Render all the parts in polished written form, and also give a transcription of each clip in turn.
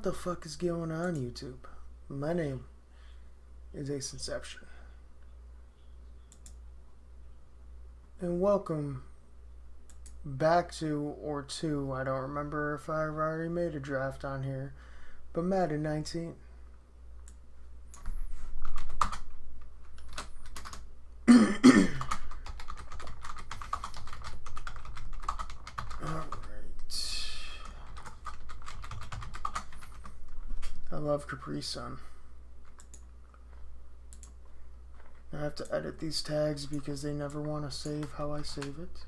the fuck is going on, YouTube? My name is ACExINCEPTION. And welcome back to, I don't remember if I've already made a draft on here, but Madden 19. I love Capri Sun. I have to edit these tags because they never want to save how I save it.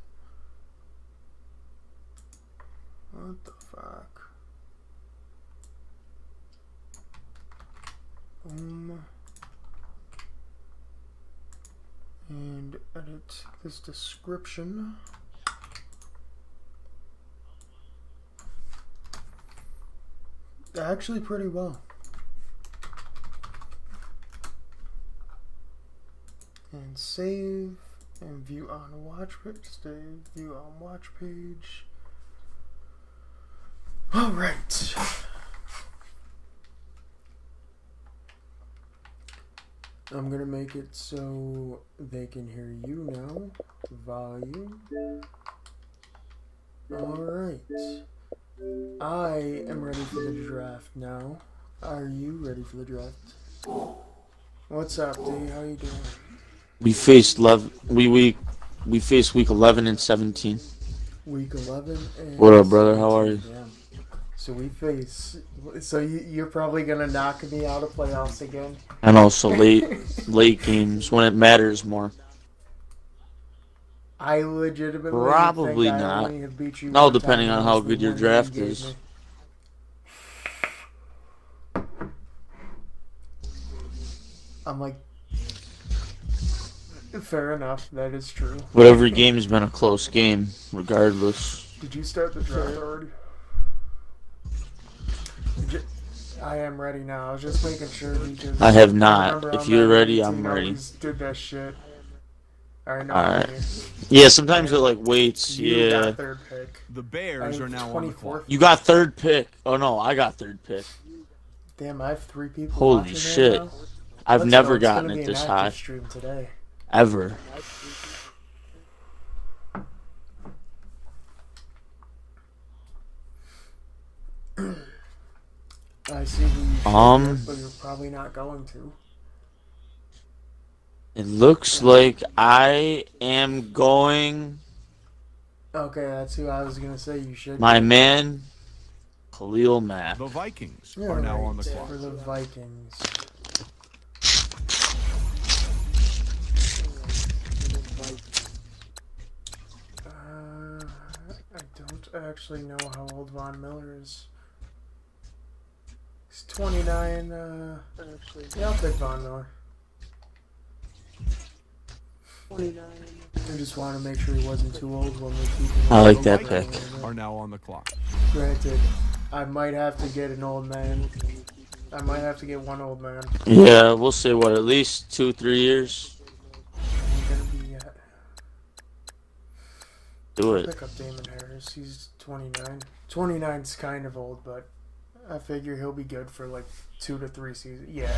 What the fuck? Boom. And edit this description. Actually pretty well. And save and view on watch page. Save, view on watch page. Alright. I'm gonna make it so they can hear you now. Volume. Alright. I am ready for the draft now. Are you ready for the draft? What's up, D? How you doing? We faced we faced week 11 and 17. Week 11 and what up, brother? 17, how are you? yeah. So we face. So you're probably gonna knock me out of playoffs again. And also late games when it matters more. I legitimately probably think not. I only have beat you No, depending on how good your draft is. Me. I'm like, fair enough. That is true. But every game has been a close game, regardless. Did you start the draft already? I am ready now. I was just making sure because I have not. If you're ready, I'm ready. Did that shit. Alright. Yeah, sometimes it like waits. You yeah. got third pick. The Bears are now on the clock. You got third pick. Oh no, I got third pick. Damn, I have 3 people. Holy shit! Right now. I've never gotten it this high. Stream today. Ever. I see who you should get, but you're probably not going to. It looks like I am going. Okay, that's who I was gonna say you should. My man, Khalil Mack. The Vikings are now on the clock. For the Vikings. I don't actually know how old Von Miller is. He's 29. Yeah, I'll pick Von Miller. 29. I just want to make sure he wasn't too old when we keep him. I like that pick. Are now on the clock. Granted, I might have to get an old man. I might have to get one old man. Yeah, we'll say what, at least 2-3 years. Ain't gonna be yet. Do it. Pick up Damon Harris. He's 29. 29's kind of old, but I figure he'll be good for like 2 to 3 seasons. Yeah.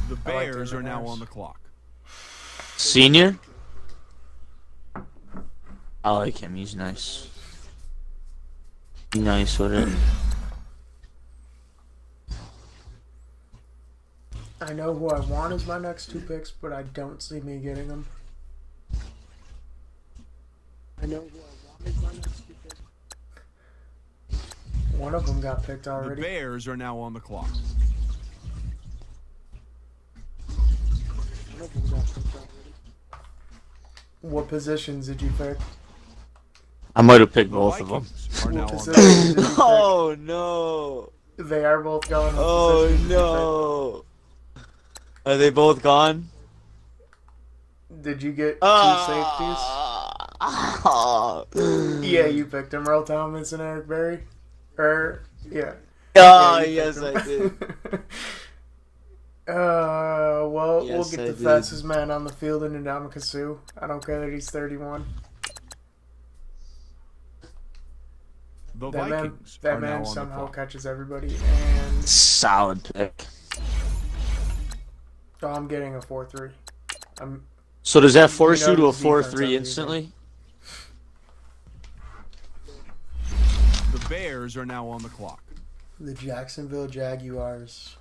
The Bears are now on the clock. Senior? I like him. He's nice. Be nice with it. I know who I want as my next 2 picks, but I don't see me getting them. I know who I want as my next 2 picks. One of them got picked already. The Bears are now on the clock. One of them got picked already. What positions did you pick? I might have picked both of them. Are now on the Oh no! They are both going. Oh no! Are they both gone? Did you get 2 safeties? Yeah, you picked them. Earl Thomas and Eric Berry? Yeah. Oh, yes, I did. Well, Yes, we'll get the fastest man on the field in Ndamukong Suh. I don't care that he's 31. The That Vikings man, are now on somehow the clock. catches everybody, and Solid pick. Oh, I'm getting a 4-3. So does that force know you to a whose defense 4-3 I'm instantly? The Bears are now on the clock. The Jacksonville Jaguars.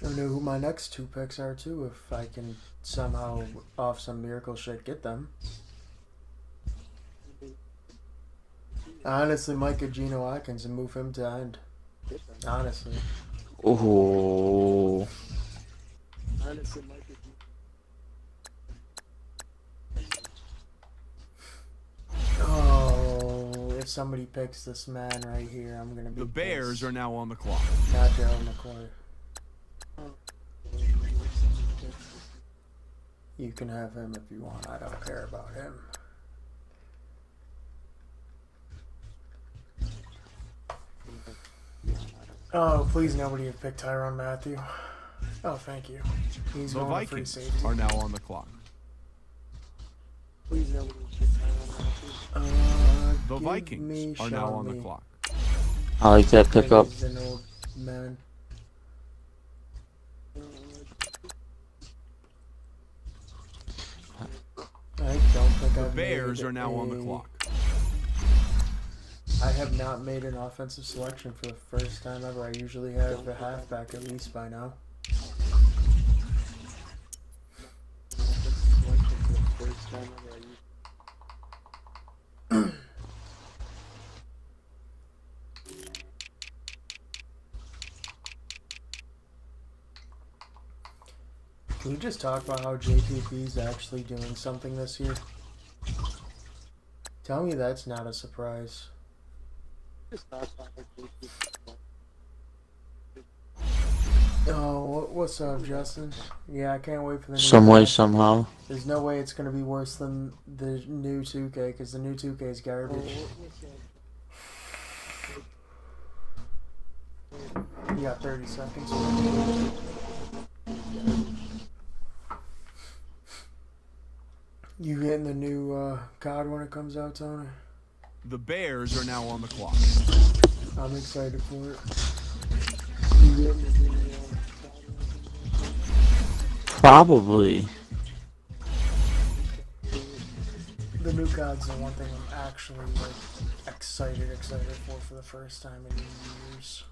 I know who my next two picks are too, if I can somehow, off some miracle shit, get them. I honestly might get Geno Atkins and move him to end. Honestly. Oh. Oh, if somebody picks this man right here, I'm gonna be The Bears pissed. are now on the clock. Not Gerald McCoy. You can have him if you want. I don't care about him. Oh, please nobody have picked Tyrann Mathieu. Oh, thank you. He's The going to free Vikings safety. are now on the clock. The Give Vikings me are now Sean on the Lee. clock. I like that I think pickup. he's an old man. I don't think The I've Bears made are now on the clock. I have not made an offensive selection for the first time ever. I usually have a halfback at least by now. Can we just talk about how JPP is actually doing something this year? Tell me that's not a surprise. Oh, what's up, Justin? Yeah, I can't wait for the new Some way, patch. somehow. There's no way it's going to be worse than the new 2K, because the new 2K is garbage. You got 30 seconds. You getting the new COD when it comes out, Tony? The Bears are now on the clock. I'm excited for it. Probably. The new COD's the one thing I'm actually like excited for the first time in years.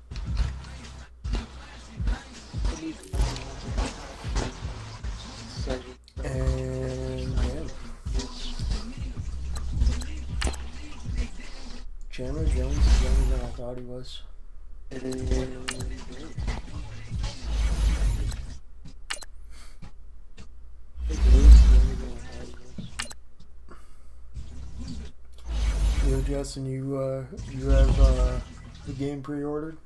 And yeah. Chandler Jones is younger than I thought he was. Yo, Justin, you have the game pre-ordered?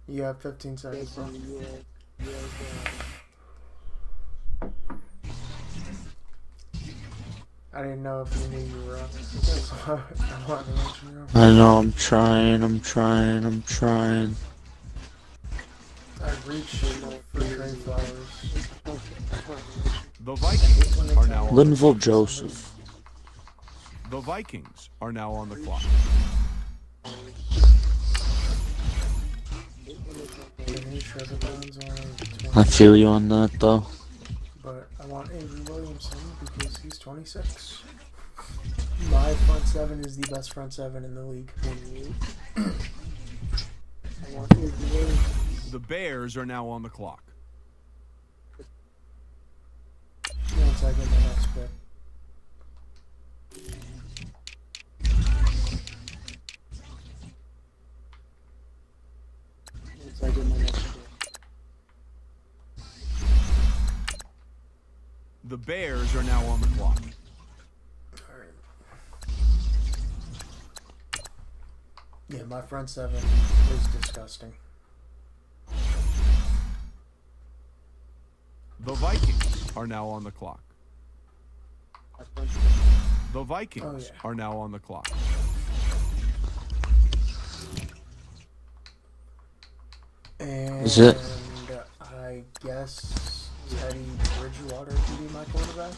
You have 15 seconds. Bro. I didn't know if you knew you were up. That's why I wanted to let you know. I know, I'm trying. I reached for trade flowers. The Vikings are now on the Linville Joseph. The Vikings are now on the clock. I feel you on that, though. But I want Avery Williamson because he's 26. My front seven is the best front seven in the league. I want Avery Williamson. The Bears are now on the clock. Once I get my next pick. The Bears are now on the clock. Alright. Yeah, my front seven is disgusting. The Vikings are now on the clock. The Vikings are now on the clock. And Is it? I guess Teddy Bridgewater can be my quarterback.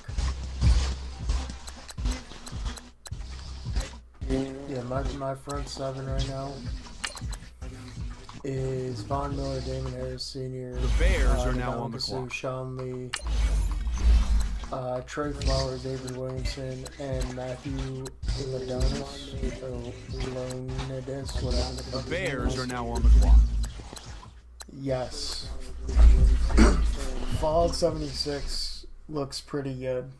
Yeah, my front seven right now is Von Miller, Damon Harris Sr., The Bears are now on the Ndamukong clock. Sean Lee, Trey Flowers, David Williamson, and Matthew Ladonis, or Leonidas, whatever the The fuck his name Bears is. are now on the clock. Yes. Fallout 76 looks pretty good.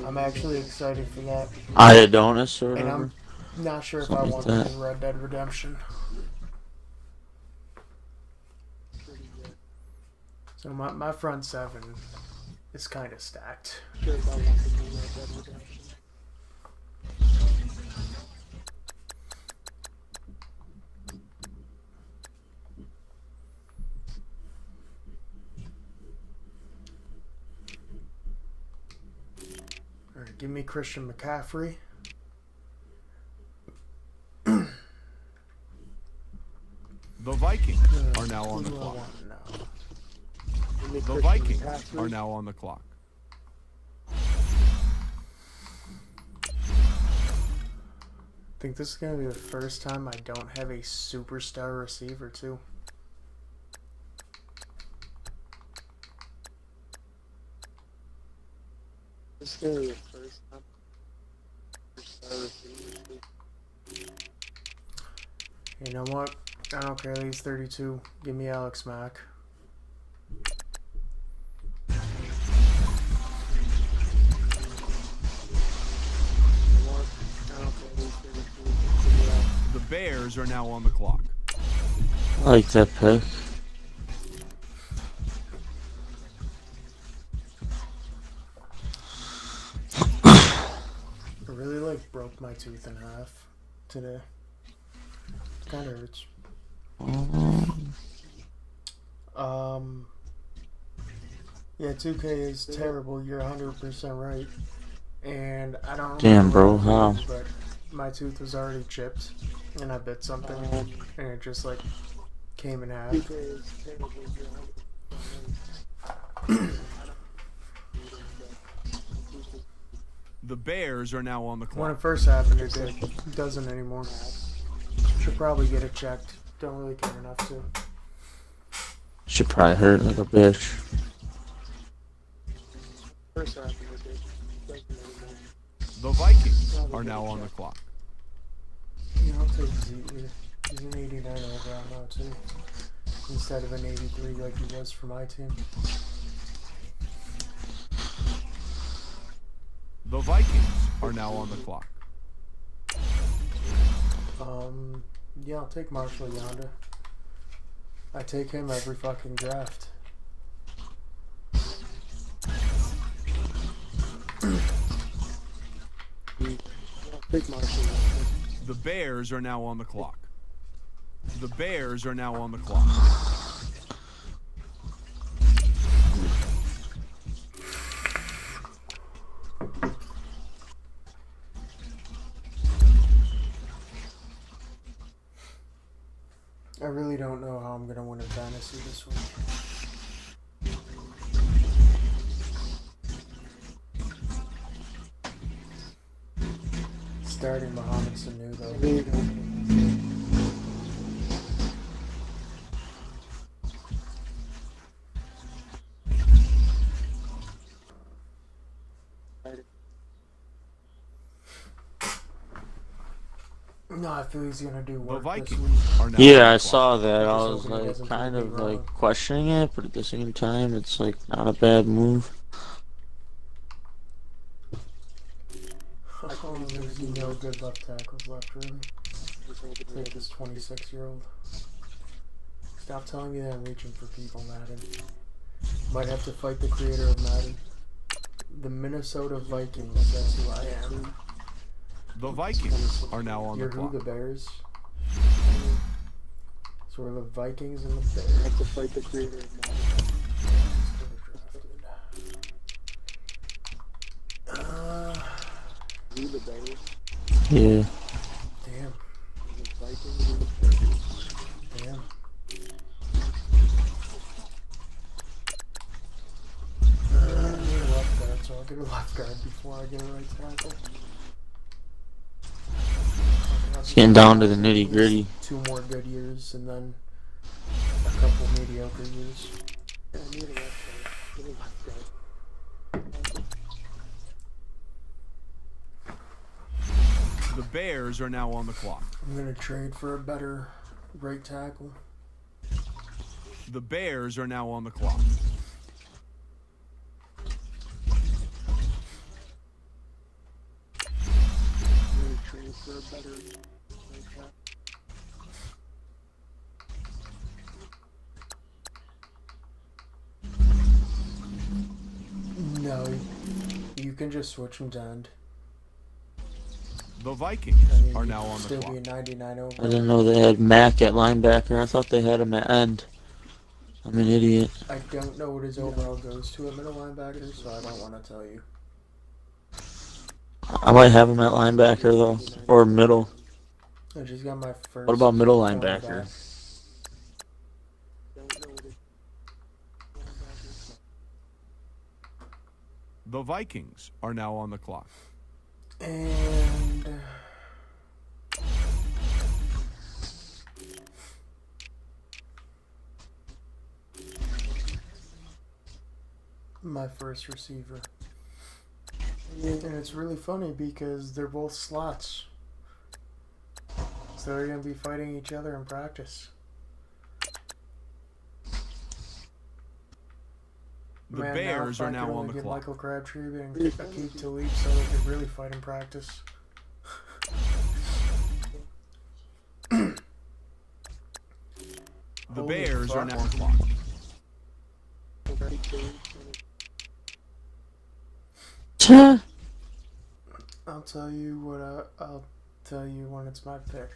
I'm actually excited for that. Iodonis or And whatever. I'm not sure if I Something want like to that. do Red Dead Redemption. So my front seven is kind of stacked. Alright, give me Christian McCaffrey. The Vikings are now on the Who do I clock. want now? The Vikings are now on the clock. I think this is going to be the first time I don't have a superstar receiver, too. You know what? I don't care that he's 32. Give me Alex Mack. The Bears are now on the clock. I like that pick. I really broke my tooth in half today. Kind of hurts. Yeah, 2K is terrible. You're 100% right. And I don't Damn, remember bro, what I how? did, but my tooth was already chipped, and I bit something, and it just came in half. The Bears are now on the When it clock. first happened, it did. It doesn't anymore. Should probably get it checked. Don't really care enough to. Should probably hurt like a bitch. The Vikings are now on the clock. Yeah, I'll take Zeke. He's an 89 overall now, too. Instead of an 83 like he was for my team. The Vikings are now on the clock. Yeah, I'll take Marshall Yonda. I take him every fucking draft. The Bears are now on the clock. The Bears are now on the clock. I really don't know how I'm going to win a fantasy this week. Starting Mohamed Sanu, though. No, I feel he's going to do The work this Vikings week. are now on Yeah, the I clock. saw that. I just was hoping he doesn't kind prove of me wrong. questioning it, but at the same time, it's not a bad move. Oh, there's no good left tackles left, really. Take this 26-year-old. Stop telling me that I'm reaching for people, Madden. Might have to fight the creator of Madden. The Minnesota Vikings, that's who I am. The Vikings are now on the You're who, clock. the Bears? So we're the Vikings and the Bears. Have to fight the creator of Madden. You the Bears, Yeah. Damn. the Vikings, and the Bears. Damn. your left guard before I get a right tackle. It's getting down to the nitty gritty. 2 more good years and then a couple mediocre years. Yeah, I need a left guard. Give me a left guard. The Bears are now on the clock. I'm gonna trade for a better right tackle. The Bears are now on the clock. I'm gonna trade for a better right tackle. No, you can just switch him to end. The Vikings I mean, are you now can on the still clock. be a 99 over. I didn't know they had Mac at linebacker. I thought they had him at end. I'm an idiot. I don't know what his overall goes to at middle linebacker, so I don't want to tell you. I might have him at linebacker though, or middle. I just got my first. What about middle cornerback. linebacker? Don't know what it The Vikings are now on the clock. And my first receiver. And it's really funny because they're both slots. So they're going to be fighting each other in practice. The Man, Bears are now on the get clock. Michael Crabtree and Akeem Talib so they could really fight in practice. The Holy Bears are fuck. now on the clock. already changed. Tch. I'll tell you what. I'll tell you when it's my pick.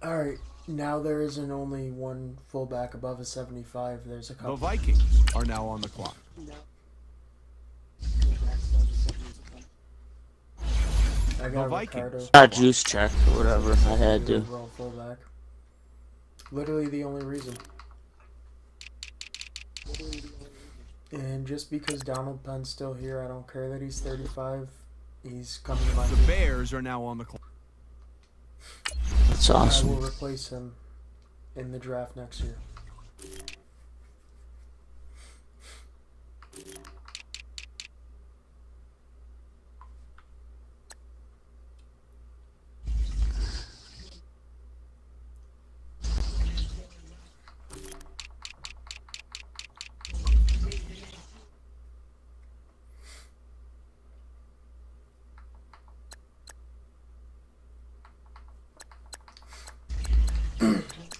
All right. Now there isn't only one fullback above a 75. There's a The couple. Vikings are now on the clock. I got The Vikings. Ricardo. Not juice check or whatever. I had to. Overall fullback. Literally the only reason. And just because Donald Penn's still here, I don't care that he's 35. He's coming to my The team. Bears are now on the clock. That's I will awesome. replace him in the draft next year.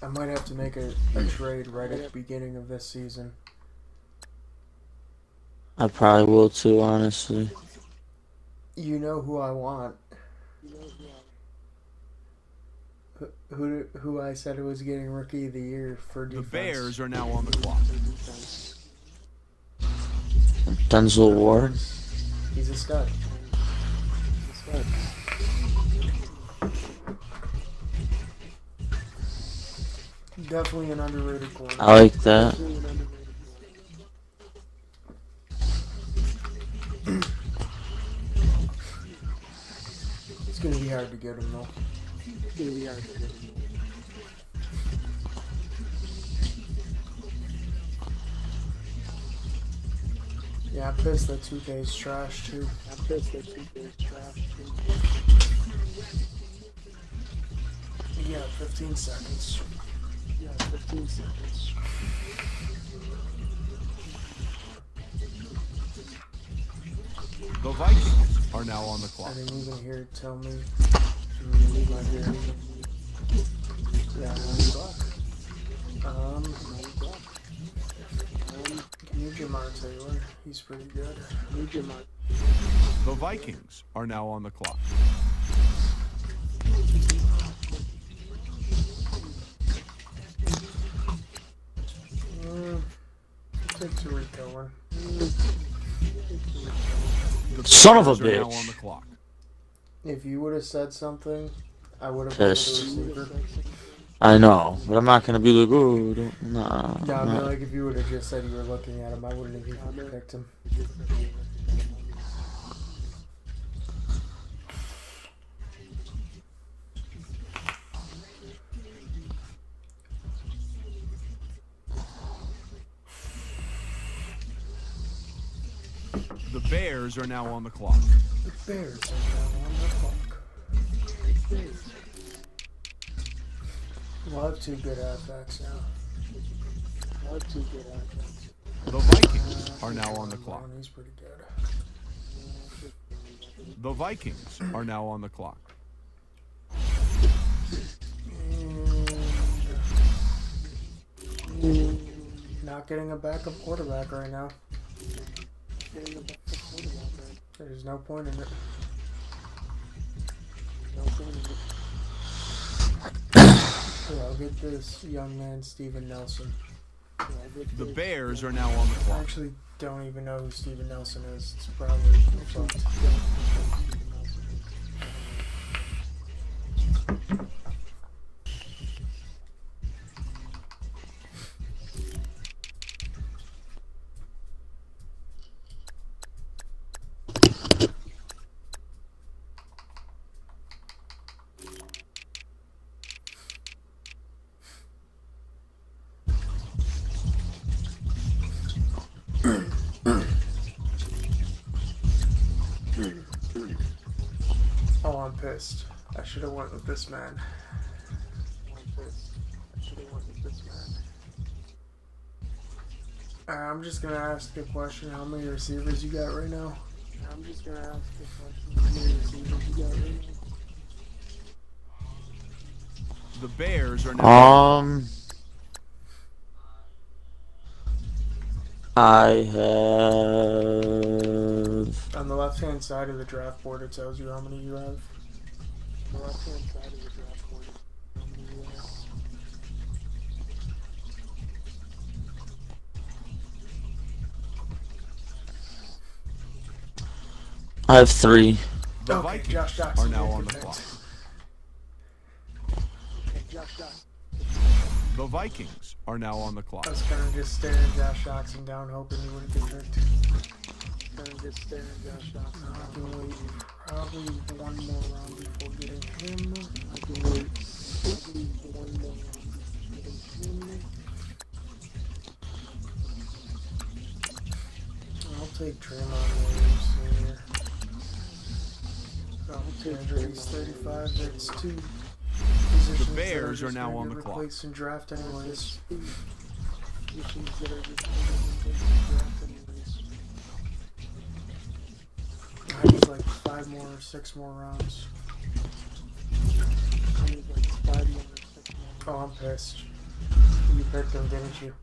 I might have to make a trade right at the beginning of this season. I probably will too, honestly. You know who I want. Who I said was getting Rookie of the Year for The defense. Bears are now on the clock. Denzel Ward. He's a stud. Definitely an underrated corner. I like that. It's gonna be hard to get him though. Yeah, I'm pissed that 2K's trash too. Yeah, 15 seconds. The Vikings are now on the I clock. didn't even hear it tell me. $9. Yeah, New Jamar Taylor. He's pretty good. The Vikings are now on the clock. Take Tariq Cohen. The Son of a Bears are now bitch. on the clock. If you would have said something, I would have been the Pissed. receiver. I know, but I'm not gonna be like, oh, don't, nah. No, I mean, nah. like, if you would have just said you were looking at him, I wouldn't have even picked him. The Bears are now on the clock. The Bears are now on the clock. We'll have two good halfbacks now. The Vikings are now on the clock. He's pretty good. The Vikings are now on the clock. Not getting a backup quarterback right now. There's no point in it. Here, I'll get this young man, Steven Nelson. The Bears are now on the I clock. actually don't even know who Steven Nelson is. It's probably fucked. Oh, I'm pissed. I should have went with this man. I'm just gonna ask the question: how many receivers you got right now? The Bears are now. I have. On the left-hand side of the draft board, it tells you how many you have. I have 3. The Okay, Vikings Josh Jackson, are now take on your the picks. clock. The Vikings are now on the clock. I was kind of just staring Josh Jackson down, hoping he wouldn't get tricked. I can wait probably one more round before getting him. I'll take Draymond Williams here. I'll take he's 35. That's 2 positions. The Bears that are now on the replaced clock. in draft anyways. I need like 5 more or 6 more rounds. Oh, I'm pissed. You picked him, didn't you?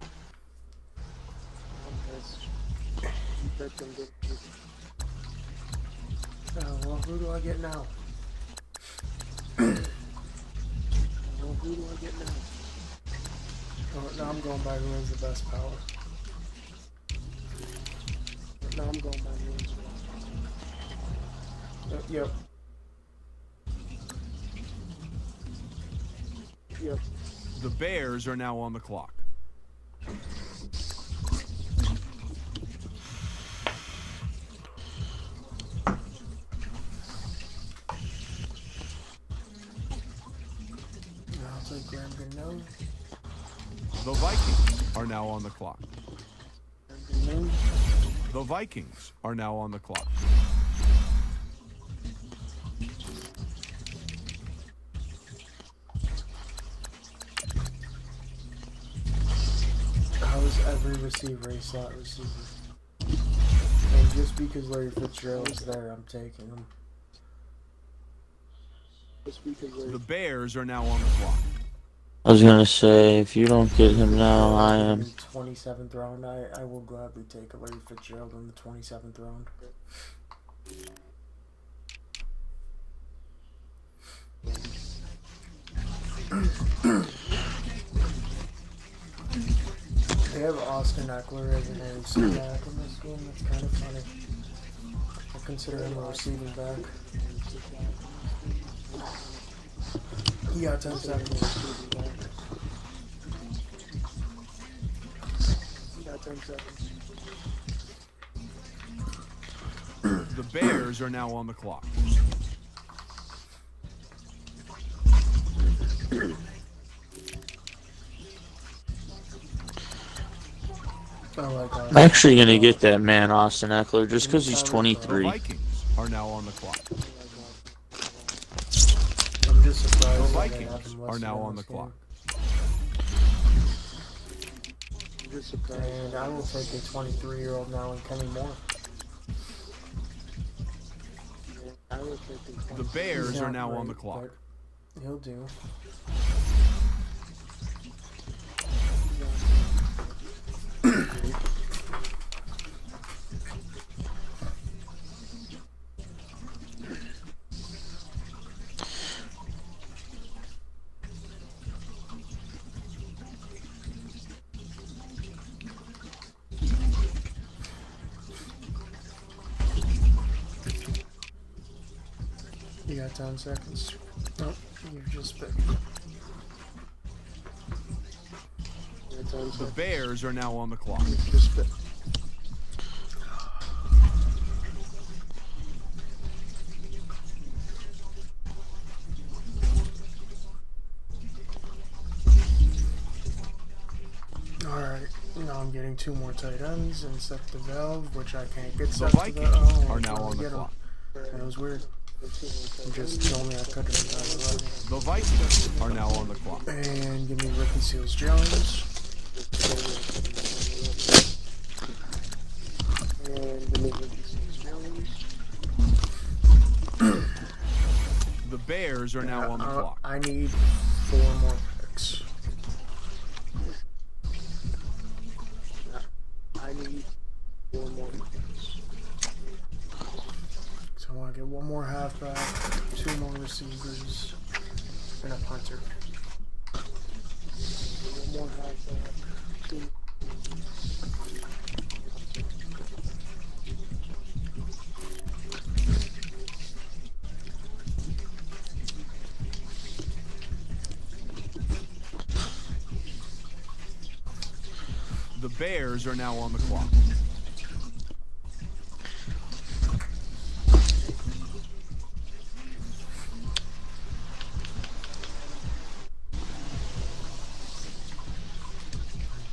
Oh, well, who do I get now? Oh, now I'm going by who has the best power. Yep. The Bears are now on the clock. I'll take Graham Gano. The Vikings are now on the clock. The Vikings are now on the clock. How is every receiver a slot receiver? And just because Larry Fitzgerald's there, I'm taking him. The Bears are now on the clock. I was gonna say, if you don't get him now, I am. 27th round, I will gladly take a Larry Fitzgerald in the 27th round. They have Austin Eckler as an NFC back in this game. That's kind of funny. I consider him a receiving back. He got 10 seconds. He got 10 seconds. The Bears are now on the clock. I'm actually gonna get that man Austin Eckler just because he's The 23. Vikings are now on the clock. I'm just surprised. The that they have Vikings him are listed now in on the this game. clock. I'm just surprised. And I will take a 23-year-old now in Kenny Moore. I will take The Bears He's are not now on the great, clock. but he'll do. You got 10 seconds. Nope, you just picked. The Bears are now on the clock. Just spit. Alright, now I'm getting 2 more tight ends and set the valve, which I can't get The set to Vikings the are now on the get 'em. clock. That was weird. You just told me I couldn't have done it. The Vikings are now on the clock. And give me Ricky Seals Jones. And the movement is Jones. The Bears are now on the clock. I need 4 more picks. I need 4 more picks. So I want to get 1 more halfback, 2 more receivers, and a punter. 1 more halfback. 2. The Bears are now on the clock.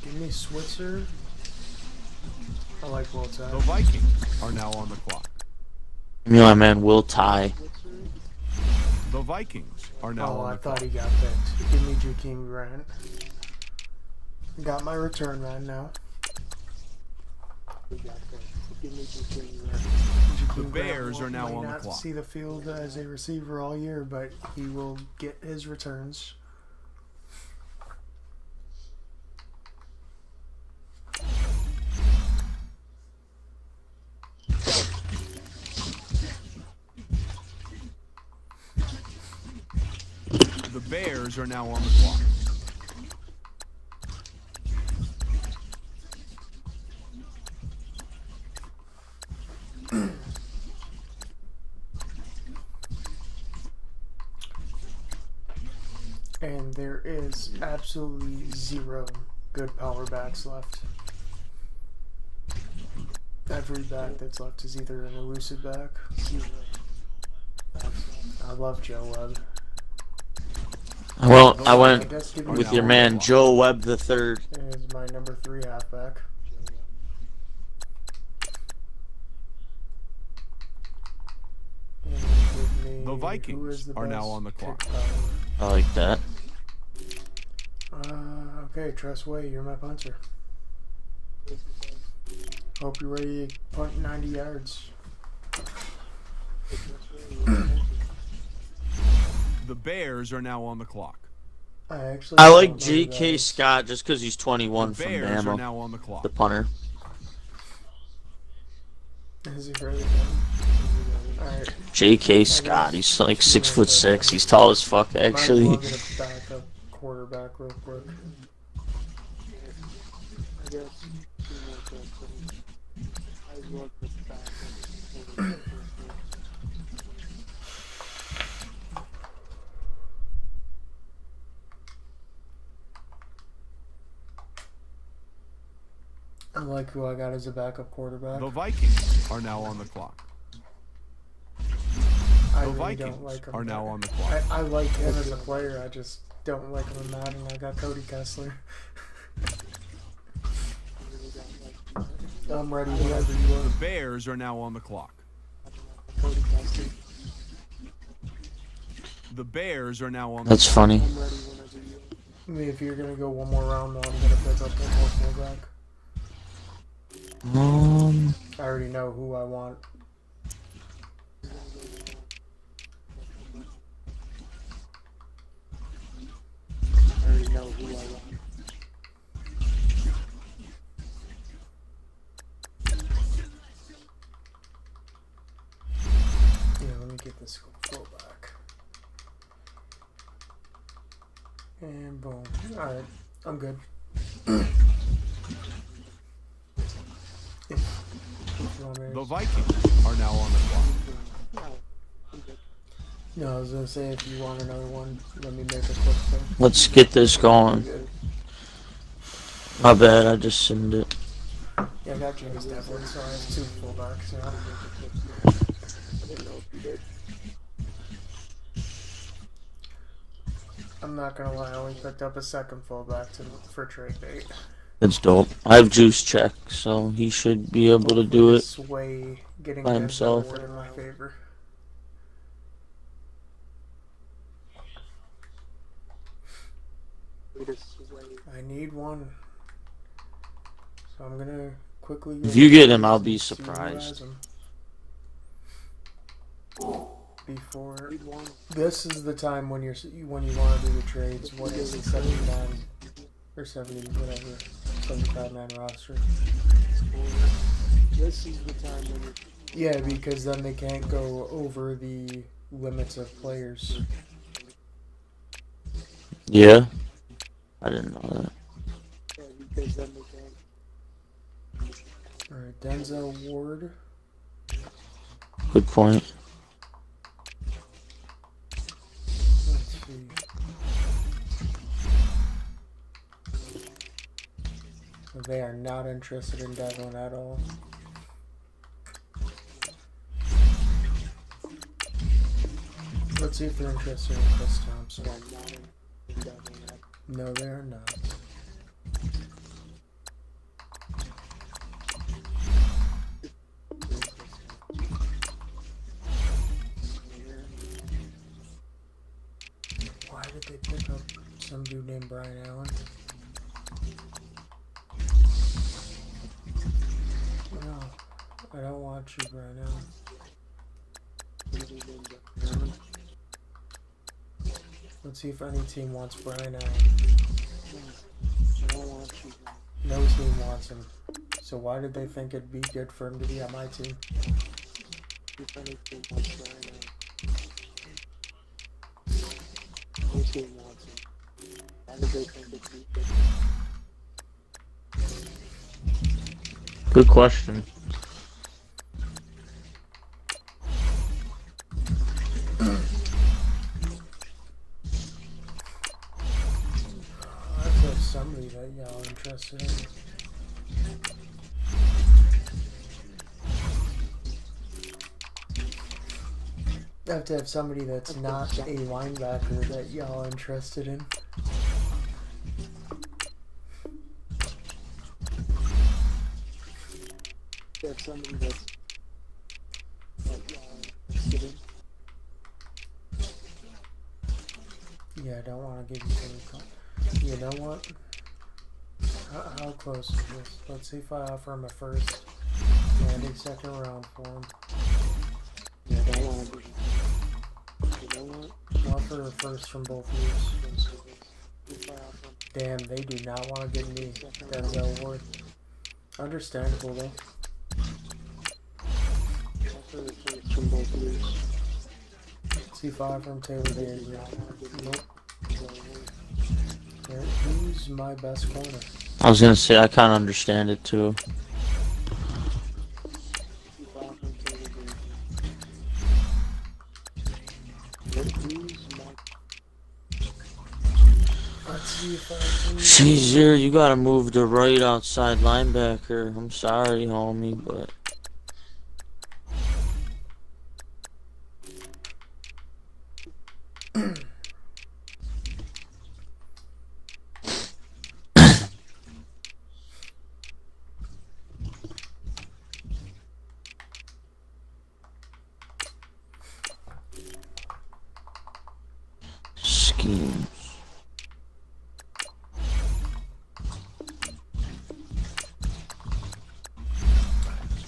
Give me Switzer. I like Will The Tye. Vikings are now on the clock. Give me my man Will Tye. The Vikings are now Oh, on I the thought clock. he got picked. Give me Jakeem Grant. Got my return man now. We got that. Give me Jakeem Grant. Jakeem The Grant Bears are now might on the not clock. see the field as a receiver all year, but he will get his returns. The Bears are now on the clock. And there is absolutely 0 good power backs left. Every back that's left is either an elusive back. I love Joe Webb. Well, I I went guess give Are with now your on man the clock. Joe Webb the third. is my number 3 halfback. And give me The who Vikings is the are now best on the clock. kick power. I like that. Okay, Tress Way, you're my punter. Hope you're ready to punt 90 yards. The Bears are now on the clock. I like don't know who J.K. that is. Scott just because he's The 21 from Bears are Bama, now on the clock. the punter. Is he really good? Alright. J.K. Scott, he's like 6'6". He's tall as fuck, Might as actually. well get a backup quarterback real quick. I guess 2 more questions. I love the back. I like who I got as a backup quarterback. The Vikings are now on the clock. I The really Vikings don't like him. are now on the clock. I like him as a player. I just don't like him in Madden. I got Cody Kessler. I'm ready whenever you The are. Bears are now on the clock. Cody Kessler. The Bears are now on the That's clock. funny. I'm ready whenever you are. I mean, if you're gonna go one more round, though, I'm gonna pick up one more fullback. I already know who I want. I already know who I want. Yeah, let me get this fullback. And boom. Alright, I'm good. If you want me to- The Vikings are now on the clock. No, I'm good. No, I was gonna say if you want another one, let me make a quick thing. Let's get this going. My bad, I just sent it. Yeah, I got James Devlin, so I have 2 fullbacks now. I didn't know if you did. I'm not gonna lie, I only picked up a second fullback for trade bait. That's dope. I have juice check, so he should be able to do it. Sway getting by Denzel himself. Ward in my favor. Way to sway. I need one. So I'm gonna quickly. If you get him, I'll be see who has surprised. him. Before Need one. this is the time when you want to do the trades. What is it, 79 or 70, whatever, 75-man roster? This is the time when you're. Yeah, because then they can't go over the limits of players. Yeah? I didn't know that. Yeah, because then they can. All right, Denzel Ward. Good point. Let's see. They are not interested in Devlin at all. Let's see if they're interested in Chris Thompson. No, they are not. Why did they pick up some dude named Brian Allen? No, I don't want you, Brian Allen. Let's see if any team wants Brian Allen. I don't want you. No team wants him. So why did they think it'd be good for him to be on my team? If anything wants Brian Allen. No team wants him. Why did they think it'd be good? Good question. I have to have somebody that y'all are interested in. I have to have somebody that's not a linebacker that y'all are interested in. There's somebody that's interested in. Yeah, I don't want to give you any. You know what? How close is this? Let's see if I offer him a first and a second round for him. Yeah, I don't want to be. You know what? Offer a first from both years. If I offer him Damn, they do not want to give me Denzel Ward. Understandable though. offer the first from both years. C5 from Taylor Gabriel. Nope. So, Yeah, who's my best corner? I was gonna say I kind of understand it too. Keep off until the game. What who's not Let's see if I can. Caesar, you gotta move the right outside linebacker. I'm sorry, homie, but schemes.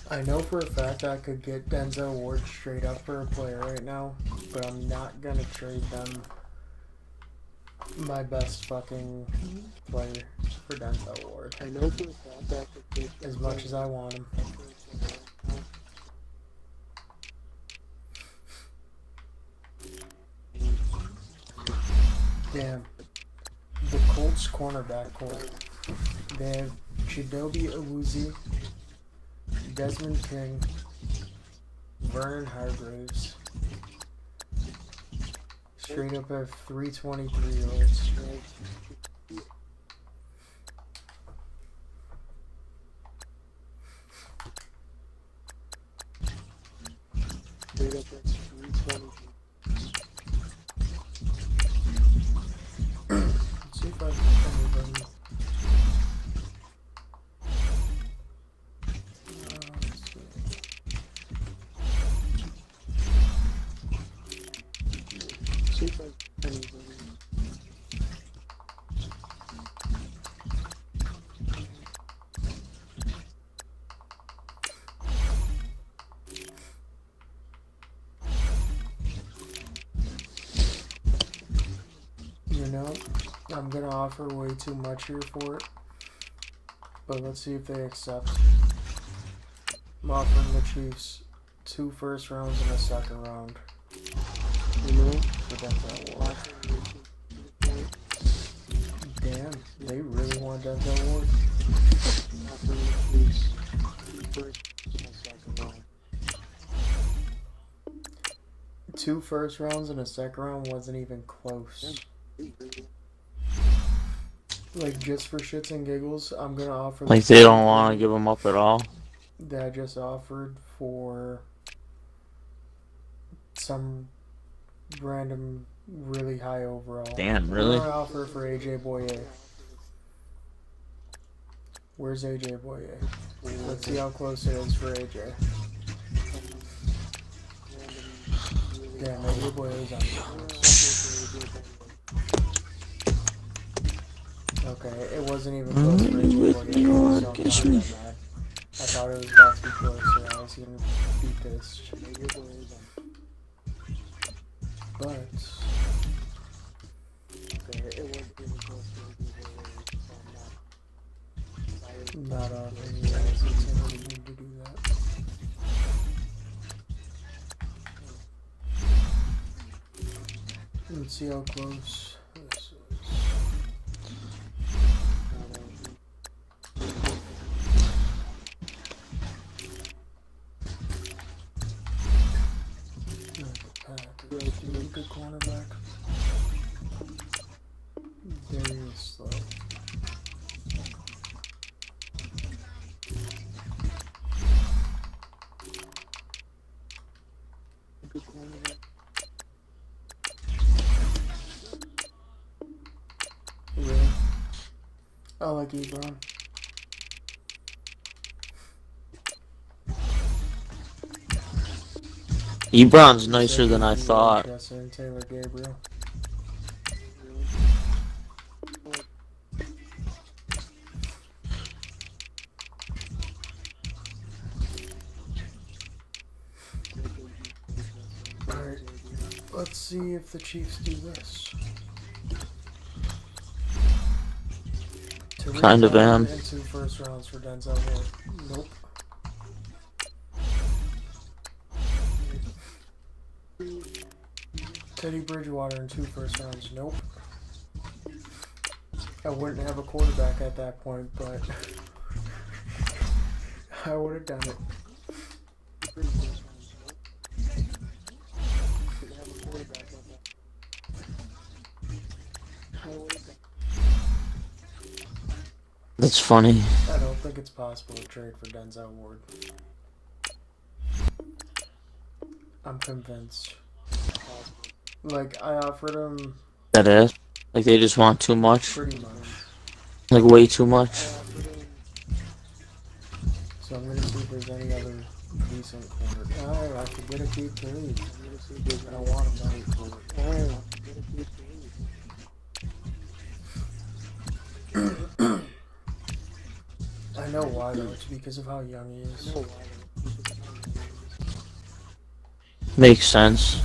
I know for a fact I could get Denzel Ward straight up for a player right now, but I'm not gonna trade them my best fucking player for Denzel Ward. I know for a fact that the kid As much as I want him. Damn. The Colts cornerback court. They have Chidobe Awuzie, Desmond King, Vernon Hargraves. Straight up have 323-year-olds. Straight up that's 320. Let's see if I can find anybody. Let's see. See if I can anybody. You know, I'm gonna offer way too much here for it, but let's see if they accept. I'm offering the Chiefs 2 first rounds and a second round You know? for Denzel Ward. Damn, they really want Denzel Ward. Offering the Chiefs first and second round. 2 first rounds and a second round wasn't even close. Like, just for shits and giggles, I'm gonna offer Like the they same don't want to thing give him up at all. that I just offered for some random really high overall. Damn, really? I'm gonna offer for AJ Boye. Where's AJ Boye? Let's see how close it is for AJ. Damn, AJ Boye is on the Okay, it wasn't even close for AJ Boye, so I'm Kiss not me. that mad. I thought it was about to be closer, I was gonna be pissed. But Okay, it wasn't even close to the not offering you guys anything to do that. Let's see how close this is. Packers. Do you need a good cornerback? Very slow. Good cornerback. Really? I like Ebron. Ebron's nicer than I thought. Interested in Taylor Gabriel. Alright, let's see if the Chiefs do this. Kind of am. And 2 first rounds for Denzel Ward. Nope. Teddy Bridgewater in 2 first rounds. Nope. I wouldn't have a quarterback at that point, but I would have done it. Pretty close ones, right? Could have a quarterback like that. I would have done. That's funny. I don't think it's possible to trade for Denzel Ward. I'm convinced. Like, I offered him That is. Like they just want too much. pretty much. Like way too much. So I'm gonna see if there's any other decent corner. I could get a Q3. I don't want him money for it. I know why though. It's because of how young he is. Makes sense.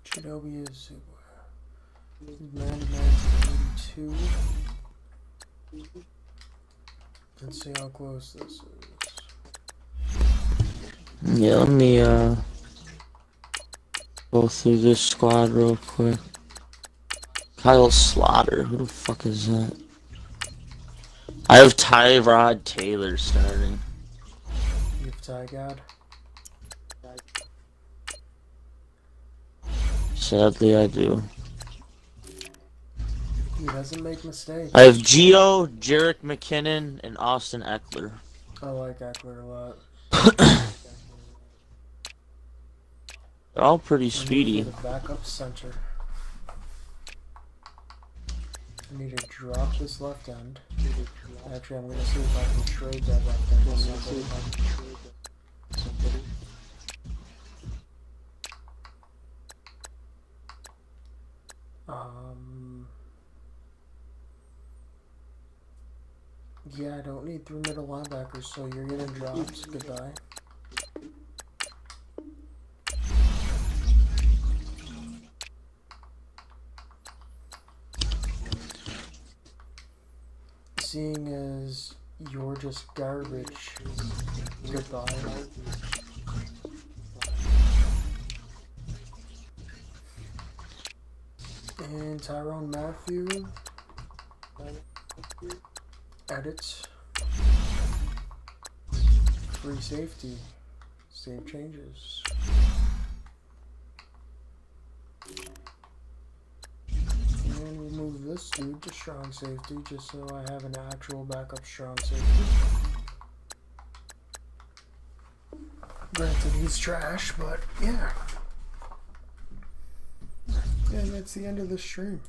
Shinobi is Man 82. Let's see how close this is. Yeah, let me go through this squad real quick. Kyle Slaughter, who the fuck is that? I have Tyrod Taylor starting. You have Ty God? Sadly, I do. He doesn't make mistakes. I have Gio, Jerick McKinnon, and Austin Eckler. I like Eckler a lot. They're all pretty I need speedy. to get a backup center. I need to drop this left end. Actually, I'm gonna see if I can trade that left end with somebody. Yeah, I don't need 3 middle linebackers, so you're getting drops. Goodbye. Seeing as you're just garbage, goodbye. And Tyrone Matthew, edits, free safety, save changes. And we'll move this dude to strong safety just so I have an actual backup strong safety. Granted, he's trash, but yeah. And that's the end of the stream.